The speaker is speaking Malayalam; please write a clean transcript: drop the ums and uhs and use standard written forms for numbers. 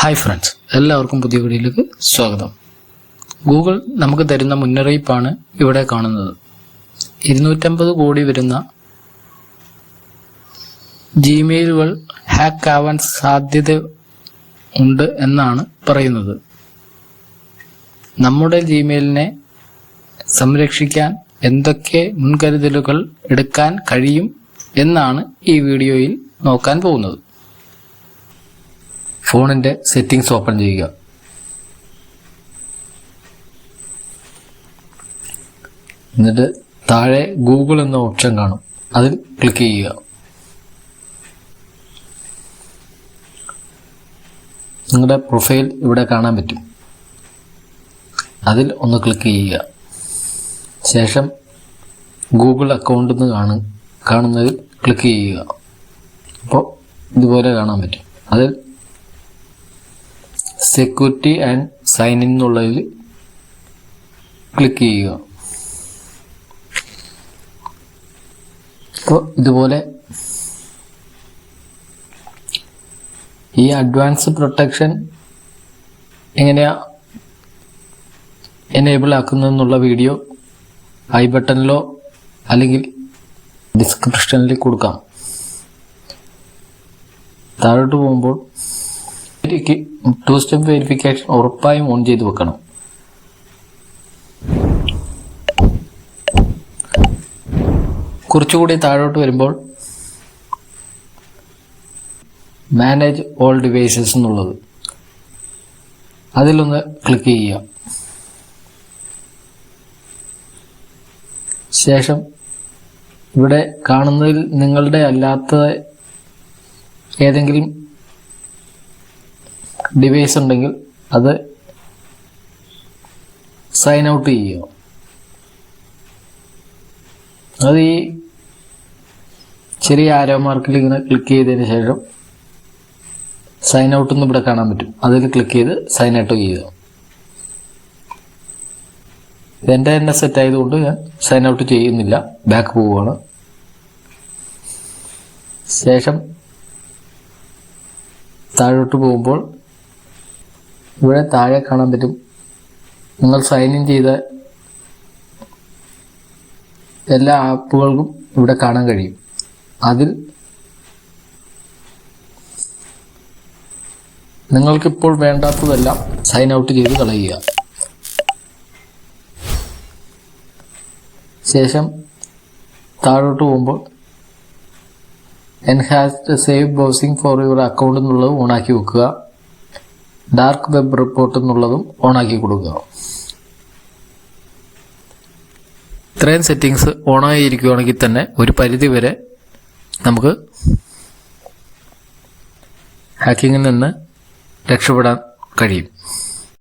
ഹായ് ഫ്രണ്ട്സ്, എല്ലാവർക്കും പുതിയ വീഡിയോയിലേക്ക് സ്വാഗതം. ഗൂഗിൾ നമുക്ക് തരുന്ന മുന്നറിയിപ്പാണ് ഇവിടെ കാണുന്നത്. 250 കോടി വരുന്ന ജിമെയിലുകൾ ഹാക്ക് ആവാൻ സാധ്യത ഉണ്ട് എന്നാണ് പറയുന്നത്. നമ്മുടെ ജിമെയിലിനെ സംരക്ഷിക്കാൻ എന്തൊക്കെ മുൻകരുതലുകൾ എടുക്കാൻ കഴിയും എന്നാണ് ഈ വീഡിയോയിൽ നോക്കാൻ പോകുന്നത്. ഫോണിന്റെ സെറ്റിംഗ്സ് ഓപ്പൺ ചെയ്യുക. എന്നിട്ട് താഴെ ഗൂഗിൾ എന്ന ഓപ്ഷൻ കാണും, അതിൽ ക്ലിക്ക് ചെയ്യുക. നിങ്ങളുടെ പ്രൊഫൈൽ ഇവിടെ കാണാൻ പറ്റും, അതിൽ ഒന്ന് ക്ലിക്ക് ചെയ്യുക. ശേഷം ഗൂഗിൾ അക്കൗണ്ട് എന്ന് കാണുന്നതിൽ ക്ലിക്ക് ചെയ്യുക. അപ്പോൾ ഇതുപോലെ കാണാൻ പറ്റും. അതിൽ സെക്യൂരിറ്റി ആൻഡ് സൈൻ ഇൻ എന്നുള്ളതിൽ ക്ലിക്ക് ചെയ്യുക. അപ്പോൾ ഇതുപോലെ ഈ അഡ്വാൻസ് പ്രൊട്ടക്ഷൻ എങ്ങനെയാ എനേബിൾ ആക്കുന്നതെന്നുള്ള വീഡിയോ ഐ ബട്ടണിലോ അല്ലെങ്കിൽ ഡിസ്ക്രിപ്ഷനിൽ കൊടുക്കാം. താഴോട്ട് പോകുമ്പോൾ 2 സ്റ്റെപ്പ് വെരിഫിക്കേഷൻ ഉറപ്പായും ഓൺ ചെയ്ത് വെക്കണം. കുറച്ചുകൂടി താഴോട്ട് വരുമ്പോൾ മാനേജ് ഓൾ ഡിവൈസസ് എന്നുള്ളത്, അതിലൊന്ന് ക്ലിക്ക് ചെയ്യുക. ശേഷം ഇവിടെ കാണുന്നതിൽ നിങ്ങളുടെ അല്ലാത്ത ഏതെങ്കിലും ഡിവൈസ് ഉണ്ടെങ്കിൽ അത് സൈൻ ഔട്ട് ചെയ്യുക. അത് ഈ ചെറിയ ആരോ മാർക്കിൽ ഇങ്ങനെ ക്ലിക്ക് ചെയ്തതിന് ശേഷം സൈൻ ഔട്ട് എന്ന് ഇവിടെ കാണാൻ പറ്റും, അതിൽ ക്ലിക്ക് ചെയ്ത് സൈൻ ഔട്ട് ചെയ്യുക. ഇതെൻ്റെ തന്നെ സെറ്റ് ആയതുകൊണ്ട് ഞാൻ സൈൻ ഔട്ട് ചെയ്യുന്നില്ല, ബാക്ക് പോവുകയാണ്. ശേഷം താഴോട്ട് പോകുമ്പോൾ ഇവിടെ താഴെ കാണാൻ പറ്റും, നിങ്ങൾ സൈൻ ഇൻ ചെയ്ത എല്ലാ ആപ്പുകൾക്കും ഇവിടെ കാണാൻ കഴിയും. അതിൽ നിങ്ങൾക്കിപ്പോൾ വേണ്ടാത്തതെല്ലാം സൈൻ ഔട്ട് ചെയ്ത് കളയുക. ശേഷം താഴോട്ട് പോകുമ്പോൾ enhanced save browsing for your account എന്നുള്ളത് ഓണാക്കി വെക്കുക. ഡാർക്ക് വെബ് റിപ്പോർട്ട് എന്നുള്ളതും ഓണാക്കി കൊടുക്കുക. ഇത്രയും സെറ്റിങ്സ് ഓണായിരിക്കുകയാണെങ്കിൽ തന്നെ ഒരു പരിധി വരെ നമുക്ക് ഹാക്കിങ്ങിൽ നിന്ന് രക്ഷപ്പെടാൻ കഴിയും.